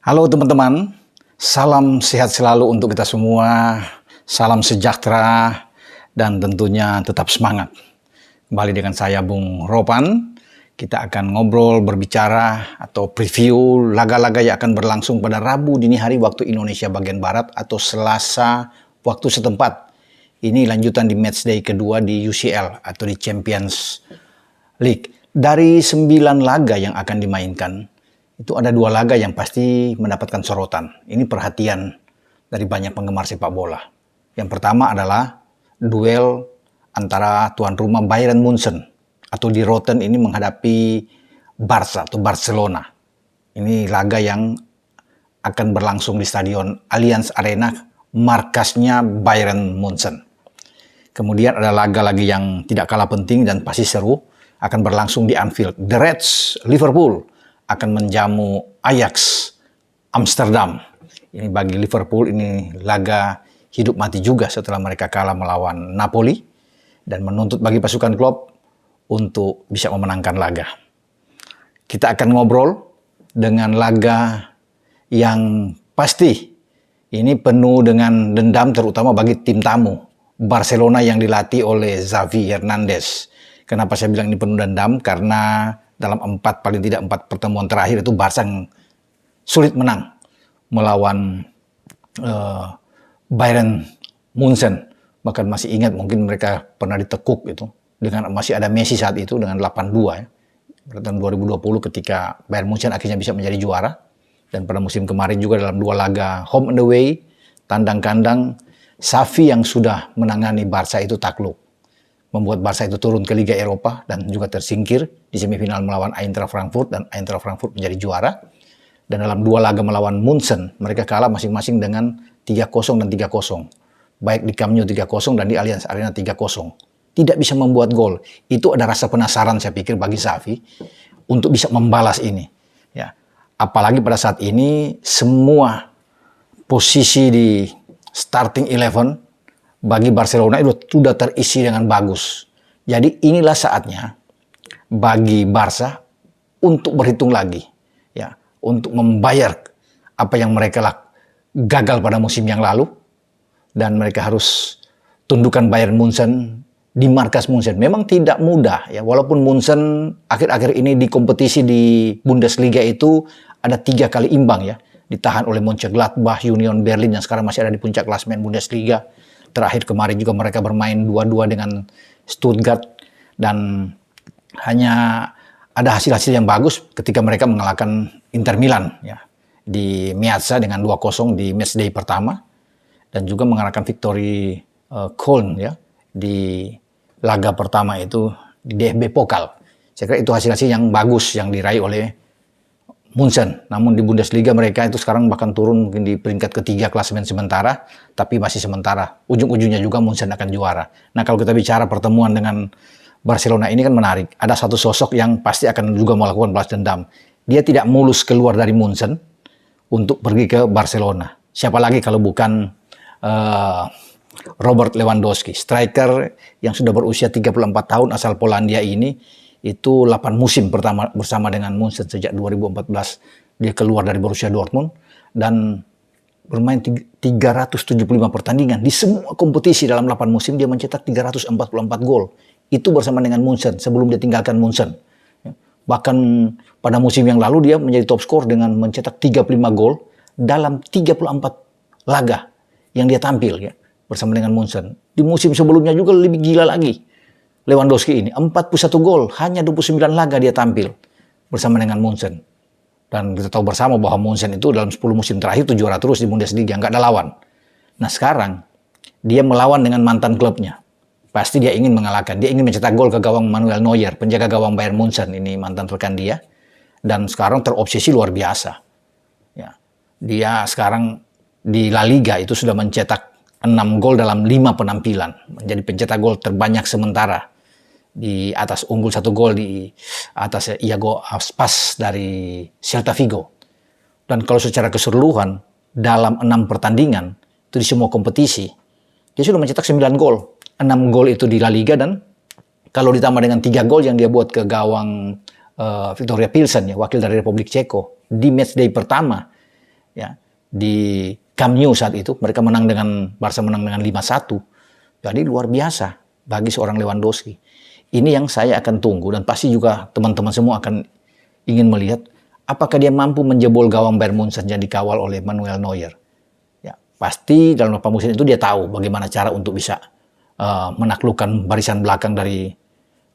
Halo teman-teman, salam sehat selalu untuk kita semua, salam sejahtera, dan tentunya tetap semangat. Kembali dengan saya Bung Ropan, kita akan ngobrol, berbicara, atau preview laga-laga yang akan berlangsung pada Rabu dini hari waktu Indonesia bagian Barat atau Selasa waktu setempat. Ini lanjutan di matchday kedua di UCL atau di Champions League. Dari 9 laga yang akan dimainkan, itu ada 2 laga yang pasti mendapatkan sorotan. Ini perhatian dari banyak penggemar sepak bola. Yang pertama adalah duel antara tuan rumah Bayern Munchen atau di Rotten ini menghadapi Barca atau Barcelona. Ini laga yang akan berlangsung di Stadion Allianz Arena, markasnya Bayern Munchen. Kemudian ada laga lagi yang tidak kalah penting dan pasti seru, akan berlangsung di Anfield. The Reds Liverpool akan menjamu Ajax Amsterdam. Ini bagi Liverpool ini laga hidup mati juga setelah mereka kalah melawan Napoli dan menuntut bagi pasukan Klopp untuk bisa memenangkan laga. Kita akan ngobrol dengan laga yang pasti ini penuh dengan dendam terutama bagi tim tamu Barcelona yang dilatih oleh Xavi Hernandez. Kenapa saya bilang ini penuh dendam? Karena dalam paling tidak 4 pertemuan terakhir itu Barca sulit menang melawan Bayern Munchen. Bahkan masih ingat mungkin mereka pernah ditekuk itu dengan masih ada Messi saat itu dengan 8-2 ya. Pada tahun 2020 ketika Bayern Munchen akhirnya bisa menjadi juara. Dan pada musim kemarin juga dalam 2 laga home and away, tandang kandang, Xavi yang sudah menangani Barca itu takluk. Membuat Barca itu turun ke Liga Eropa dan juga tersingkir di semifinal melawan Eintracht Frankfurt dan Eintracht Frankfurt menjadi juara. Dan dalam 2 laga melawan Munchen, mereka kalah masing-masing dengan 3-0 dan 3-0. Baik di Camp Nou 3-0 dan di Allianz Arena 3-0. Tidak bisa membuat gol. Itu ada rasa penasaran saya pikir bagi Xavi untuk bisa membalas ini. Ya. Apalagi pada saat ini semua posisi di starting 11 bagi Barcelona itu sudah terisi dengan bagus. Jadi inilah saatnya bagi Barca untuk berhitung lagi, ya, untuk membayar apa yang mereka gagal pada musim yang lalu dan mereka harus tundukkan Bayern Munchen di markas Munchen. Memang tidak mudah ya, walaupun Munchen akhir-akhir ini di kompetisi di Bundesliga itu ada 3 kali imbang ya, ditahan oleh Mönchengladbach, Union Berlin yang sekarang masih ada di puncak klasemen Bundesliga. Terakhir kemarin juga mereka bermain 2-2 dengan Stuttgart dan hanya ada hasil-hasil yang bagus ketika mereka mengalahkan Inter Milan ya di Meazza dengan 2-0 di matchday pertama dan juga mengalahkan Victory Köln ya di laga pertama itu di DFB Pokal. Saya kira itu hasil-hasil yang bagus yang diraih oleh Munchen. Namun di Bundesliga mereka itu sekarang bahkan turun mungkin di peringkat ketiga klasemen sementara, tapi masih sementara. Ujung-ujungnya juga Munchen akan juara. Nah kalau kita bicara pertemuan dengan Barcelona ini kan menarik. Ada satu sosok yang pasti akan juga melakukan balas dendam. Dia tidak mulus keluar dari Munchen untuk pergi ke Barcelona. Siapa lagi kalau bukan Robert Lewandowski, striker yang sudah berusia 34 tahun asal Polandia ini. Itu 8 musim pertama bersama dengan Munchen sejak 2014 dia keluar dari Borussia Dortmund dan bermain 375 pertandingan di semua kompetisi dalam 8 musim dia mencetak 344 gol. Itu bersama dengan Munchen sebelum dia tinggalkan Munchen. Bahkan pada musim yang lalu dia menjadi top skor dengan mencetak 35 gol dalam 34 laga yang dia tampil ya bersama dengan Munchen. Di musim sebelumnya juga lebih gila lagi. Lewandowski ini 41 gol, hanya 29 laga dia tampil bersama dengan Munchen. Dan kita tahu bersama bahwa Munchen itu dalam 10 musim terakhir itu juara terus di Bundesliga, nggak ada lawan. Nah sekarang dia melawan dengan mantan klubnya. Pasti dia ingin mengalahkan, dia ingin mencetak gol ke gawang Manuel Neuer, penjaga gawang Bayern Munchen, ini mantan rekan dia. Dan sekarang terobsesi luar biasa. Ya. Dia sekarang di La Liga itu sudah mencetak 6 gol dalam 5 penampilan. Menjadi pencetak gol terbanyak sementara. Di atas unggul 1 gol di atas Iago Aspas dari Celta Vigo. Dan kalau secara keseluruhan dalam 6 pertandingan itu di semua kompetisi dia sudah mencetak 9 gol. 6 gol itu di La Liga dan kalau ditambah dengan 3 gol yang dia buat ke gawang Victoria Pilsen ya, wakil dari Republik Ceko di matchday pertama ya di Camp Nou saat itu. Mereka menang dengan Barca menang dengan 5-1. Jadi luar biasa bagi seorang Lewandowski. Ini yang saya akan tunggu dan pasti juga teman-teman semua akan ingin melihat apakah dia mampu menjebol gawang Bayern Munchen yang dikawal oleh Manuel Neuer. Ya, pasti dalam beberapa musim itu dia tahu bagaimana cara untuk bisa menaklukkan barisan belakang dari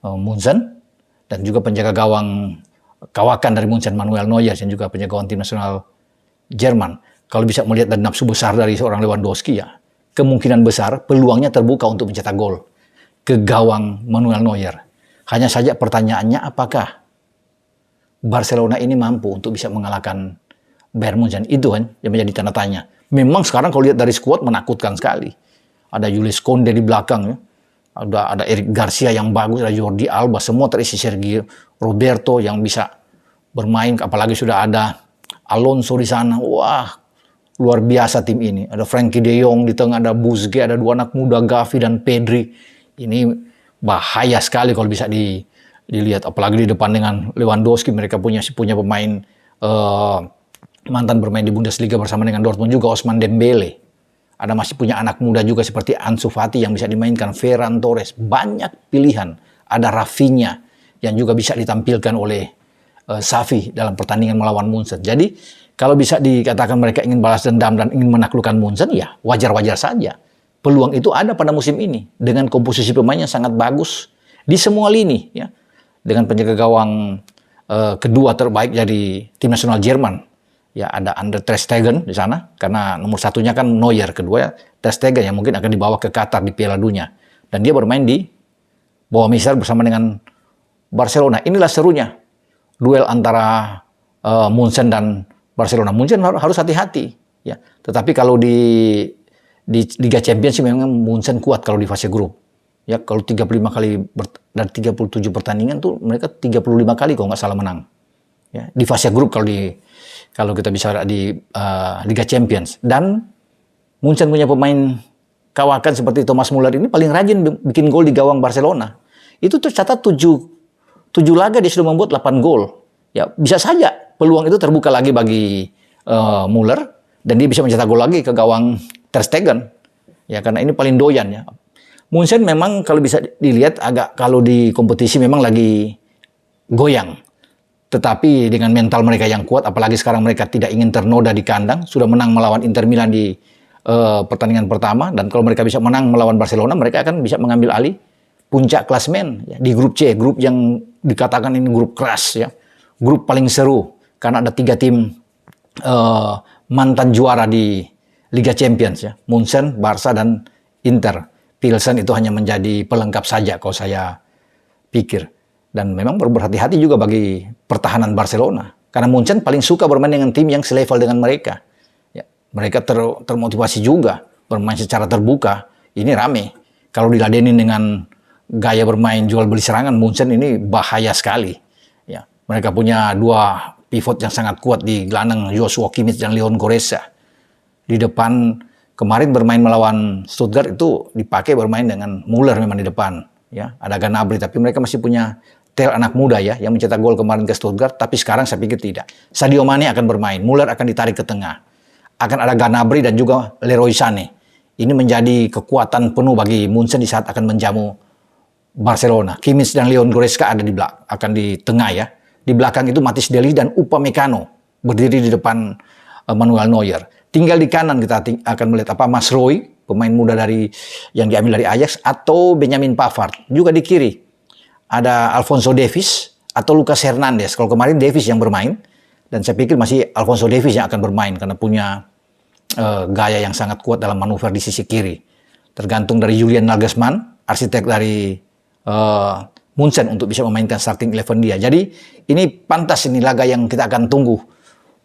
Munchen dan juga penjaga gawang kawakan dari Munchen Manuel Neuer dan juga penjaga gawang tim nasional Jerman. Kalau bisa melihat dan nafsu besar dari seorang Lewandowski, ya kemungkinan besar peluangnya terbuka untuk mencetak gol ke gawang Manuel Neuer. Hanya saja pertanyaannya apakah Barcelona ini mampu untuk bisa mengalahkan Bayern Munchen. Itu kan yang menjadi tanda tanya. Memang sekarang kalau lihat dari skuad menakutkan sekali. Ada Jules Koundé di belakang, ya. Ada Eric Garcia yang bagus, ada Jordi Alba, semua terisi, Sergio Roberto yang bisa bermain, apalagi sudah ada Alonso di sana. Wah, luar biasa tim ini. Ada Frankie De Jong di tengah, ada Busquets, ada dua anak muda Gavi dan Pedri. Ini bahaya sekali kalau bisa dilihat, apalagi di depan dengan Lewandowski. Mereka punya pemain mantan bermain di Bundesliga bersama dengan Dortmund juga, Ousmane Dembele. Ada masih punya anak muda juga seperti Ansu Fati yang bisa dimainkan, Ferran Torres. Banyak pilihan. Ada Rafinha yang juga bisa ditampilkan oleh Xavi dalam pertandingan melawan Munchen. Jadi kalau bisa dikatakan mereka ingin balas dendam dan ingin menaklukkan Munchen, ya wajar-wajar saja. Peluang itu ada pada musim ini dengan komposisi pemainnya sangat bagus di semua lini, ya. Dengan penjaga gawang kedua terbaik dari tim nasional Jerman, ya ada Ander ter Stegen di sana karena nomor satunya kan Neuer, kedua ya ter Stegen yang mungkin akan dibawa ke Qatar di Piala Dunia dan dia bermain di bawah Mister bersama dengan Barcelona. Inilah serunya duel antara Munchen dan Barcelona. Munchen harus hati-hati, ya. Tetapi kalau di Liga Champions sih memang Munchen kuat kalau di fase grup. Ya, kalau 35 kali dan 37 pertandingan tuh mereka 35 kali kalau nggak salah menang. Ya, di fase grup kalau kita bicara di Liga Champions. Dan Munchen punya pemain kawakan seperti Thomas Muller ini paling rajin bikin gol di gawang Barcelona. Itu tercatat 7 laga dia sudah membuat 8 gol. Ya, bisa saja peluang itu terbuka lagi bagi Muller dan dia bisa mencetak gol lagi ke gawang ter Stegen. Ya, karena ini paling doyan, ya. Munchen memang kalau bisa dilihat agak kalau di kompetisi memang lagi goyang. Tetapi dengan mental mereka yang kuat, apalagi sekarang mereka tidak ingin ternoda di kandang, sudah menang melawan Inter Milan di pertandingan pertama, dan kalau mereka bisa menang melawan Barcelona, mereka akan bisa mengambil alih puncak klasemen, ya, di grup C, grup yang dikatakan ini grup keras, ya, grup paling seru karena ada 3 tim mantan juara di Liga Champions, ya, Munchen, Barca dan Inter. Pilsen itu hanya menjadi pelengkap saja kalau saya pikir. Dan memang berhati-hati juga bagi pertahanan Barcelona. Karena Munchen paling suka bermain dengan tim yang selevel dengan mereka. Ya, mereka termotivasi juga bermain secara terbuka. Ini rame. Kalau diladenin dengan gaya bermain jual beli serangan, Munchen ini bahaya sekali. Ya, mereka punya 2 pivot yang sangat kuat di gelandang, Joshua Kimmich dan Leon Goretzka. Di depan kemarin bermain melawan Stuttgart itu dipakai bermain dengan Müller memang di depan, ya. Ada Gnabry, tapi mereka masih punya Tel anak muda, ya, yang mencetak gol kemarin ke Stuttgart, tapi sekarang saya pikir tidak. Sadio Mane akan bermain, Müller akan ditarik ke tengah. Akan ada Gnabry dan juga Leroy Sané. Ini menjadi kekuatan penuh bagi Munchen di saat akan menjamu Barcelona. Kimmich dan Leon Goretzka ada akan di tengah, ya. Di belakang itu Mathis de Ligt dan Upamecano berdiri di depan Manuel Neuer. Tinggal di kanan kita akan melihat Mas Roy, pemain muda yang diambil dari Ajax, atau Benjamin Pavard. Juga di kiri ada Alphonso Davies atau Lucas Hernandez. Kalau kemarin Davies yang bermain, dan saya pikir masih Alphonso Davies yang akan bermain karena punya gaya yang sangat kuat dalam manuver di sisi kiri. Tergantung dari Julian Nagelsmann, arsitek dari Munchen, untuk bisa memainkan starting 11 dia. Jadi ini pantas, ini laga yang kita akan tunggu.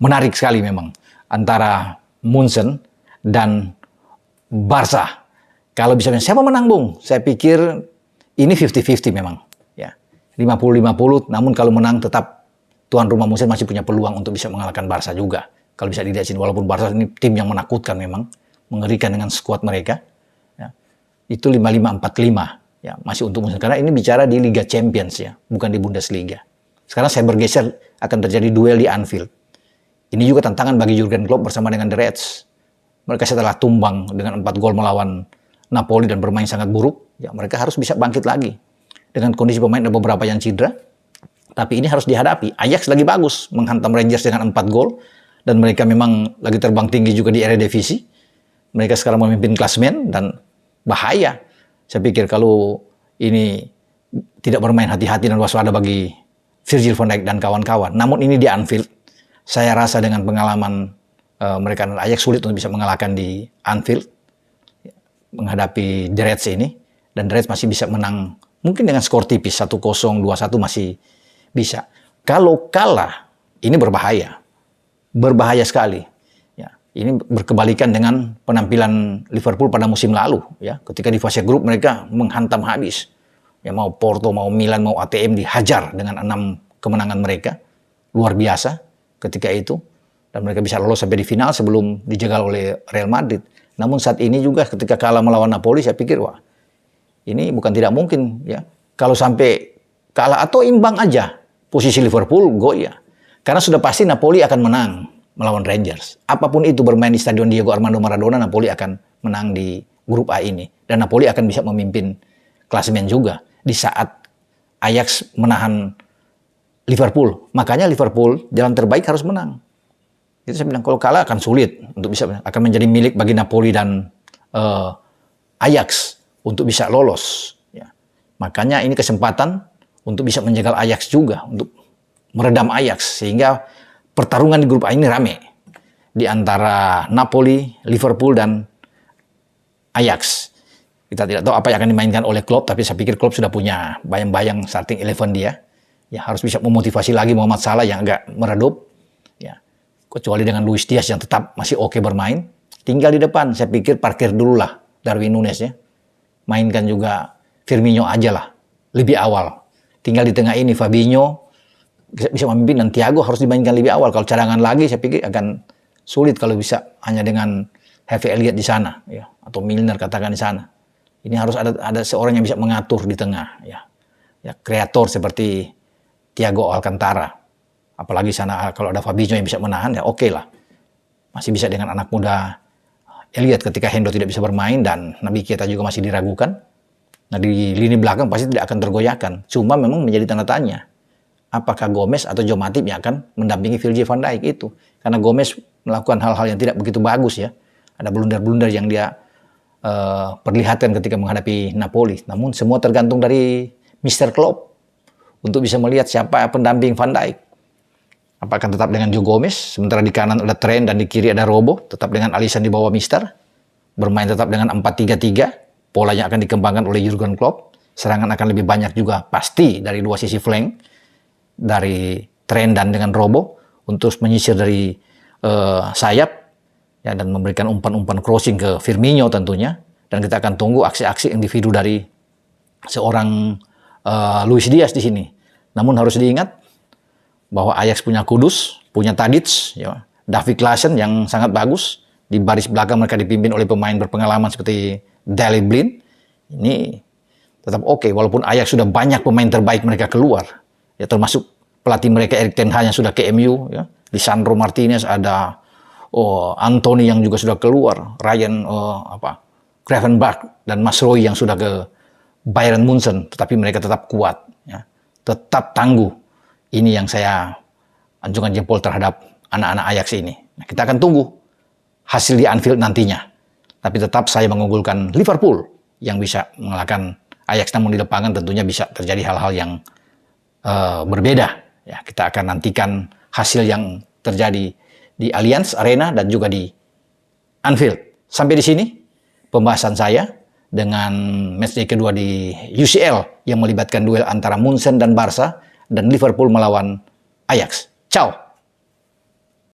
Menarik sekali memang antara Munchen dan Barca. Kalau bisa siapa menang, Bung? Saya pikir ini 50-50 memang, ya. 50-50, namun kalau menang tetap tuan rumah Munchen masih punya peluang untuk bisa mengalahkan Barca juga. Kalau bisa dilihat sini, walaupun Barca ini tim yang menakutkan memang, mengerikan dengan skuad mereka, ya. Itu 55-45, ya, masih untuk Munchen karena ini bicara di Liga Champions, ya, bukan di Bundesliga. Sekarang saya bergeser, akan terjadi duel di Anfield. Ini juga tantangan bagi Jurgen Klopp bersama dengan The Reds. Mereka setelah tumbang dengan 4 gol melawan Napoli dan bermain sangat buruk, ya mereka harus bisa bangkit lagi. Dengan kondisi pemain ada beberapa yang cedera, tapi ini harus dihadapi. Ajax lagi bagus, menghantam Rangers dengan 4 gol, dan mereka memang lagi terbang tinggi juga di Eredivisie. Mereka sekarang memimpin klasemen dan bahaya. Saya pikir kalau ini tidak bermain hati-hati dan waspada bagi Virgil van Dijk dan kawan-kawan. Namun ini di Anfield, saya rasa dengan pengalaman mereka dan Ajax sulit untuk bisa mengalahkan di Anfield menghadapi The Reds ini, dan The Reds masih bisa menang mungkin dengan skor tipis 1-0, 2-1 masih bisa. Kalau kalah ini berbahaya sekali. Ya, ini berkebalikan dengan penampilan Liverpool pada musim lalu. Ya, ketika di fase grup mereka menghantam habis. Ya, mau Porto, mau Milan, mau ATM dihajar dengan 6 kemenangan mereka. Luar biasa ketika itu. Dan mereka bisa lolos sampai di final sebelum dijegal oleh Real Madrid. Namun saat ini juga ketika kalah melawan Napoli, saya pikir, wah, ini bukan tidak mungkin. Ya, kalau sampai kalah atau imbang aja, posisi Liverpool goyah. Karena sudah pasti Napoli akan menang melawan Rangers. Apapun itu bermain di Stadion Diego Armando Maradona, Napoli akan menang di grup A ini. Dan Napoli akan bisa memimpin klasemen juga di saat Ajax menahan Liverpool. Makanya Liverpool jalan terbaik harus menang. Itu saya bilang kalau kalah akan sulit untuk bisa, akan menjadi milik bagi Napoli dan Ajax untuk bisa lolos. Ya. Makanya ini kesempatan untuk bisa menjegal Ajax juga, untuk meredam Ajax, sehingga pertarungan di grup A ini rame di antara Napoli, Liverpool dan Ajax. Kita tidak tahu apa yang akan dimainkan oleh Klopp, tapi saya pikir Klopp sudah punya bayang-bayang starting 11 dia. Ya, harus bisa memotivasi lagi Mohamed Salah yang agak meredup. Ya. Kecuali dengan Luis Diaz yang tetap masih oke bermain. Tinggal di depan, saya pikir parkir dulu lah Darwin Núñez ya. Mainkan juga Firmino aja lah, lebih awal. Tinggal di tengah ini Fabinho bisa memimpin, dan Thiago harus dimainkan lebih awal. Kalau cadangan lagi saya pikir akan sulit kalau bisa hanya dengan Harvey Elliott di sana ya, atau Milner katakan di sana. Ini harus ada seorang yang bisa mengatur di tengah ya. Ya, kreator seperti Thiago Alcantara. Apalagi sana kalau ada Fabinho yang bisa menahan, ya oke lah. Masih bisa dengan anak muda Elliott ketika Hendo tidak bisa bermain dan Naby Keita juga masih diragukan. Nah, di lini belakang pasti tidak akan tergoyahkan. Cuma memang menjadi tanda tanya. Apakah Gomez atau Joe Matip yang akan mendampingi Virgil van Dijk itu? Karena Gomez melakukan hal-hal yang tidak begitu bagus ya. Ada blunder-blunder yang dia perlihatkan ketika menghadapi Napoli. Namun semua tergantung dari Mr. Klopp untuk bisa melihat siapa pendamping Van Dijk. Apakah tetap dengan Joe Gomez, sementara di kanan ada Trent dan di kiri ada Robo, tetap dengan Alisson di bawah Mister, bermain tetap dengan 4-3-3, polanya akan dikembangkan oleh Jurgen Klopp, serangan akan lebih banyak juga pasti dari dua sisi flank, dari Trent dan dengan Robo, untuk menyisir dari sayap, ya, dan memberikan umpan-umpan crossing ke Firmino tentunya, dan kita akan tunggu aksi-aksi individu dari seorang Luis Diaz di sini. Namun harus diingat, bahwa Ajax punya Kudus, punya Tadic, ya, David Klaassen yang sangat bagus. Di baris belakang mereka dipimpin oleh pemain berpengalaman seperti Daley Blind. Ini tetap oke, walaupun Ajax sudah banyak pemain terbaik mereka keluar. Ya, termasuk pelatih mereka Erik ten Hag yang sudah ke MU. Ya. Lisandro Martinez, ada Anthony yang juga sudah keluar. Ryan Gravenberch dan Masrowi yang sudah ke Bayern Munchen. Tetapi mereka tetap kuat. Ya. Tetap tangguh. Ini yang saya anjungkan jempol terhadap anak-anak Ajax ini. Nah, kita akan tunggu hasil di Anfield nantinya. Tapi tetap saya mengunggulkan Liverpool yang bisa mengalahkan Ajax. Namun di lapangan tentunya bisa terjadi hal-hal yang berbeda. Ya, kita akan nantikan hasil yang terjadi di Allianz Arena dan juga di Anfield. Sampai di sini pembahasan saya dengan matchday kedua di UCL yang melibatkan duel antara Munchen dan Barca, dan Liverpool melawan Ajax. Ciao!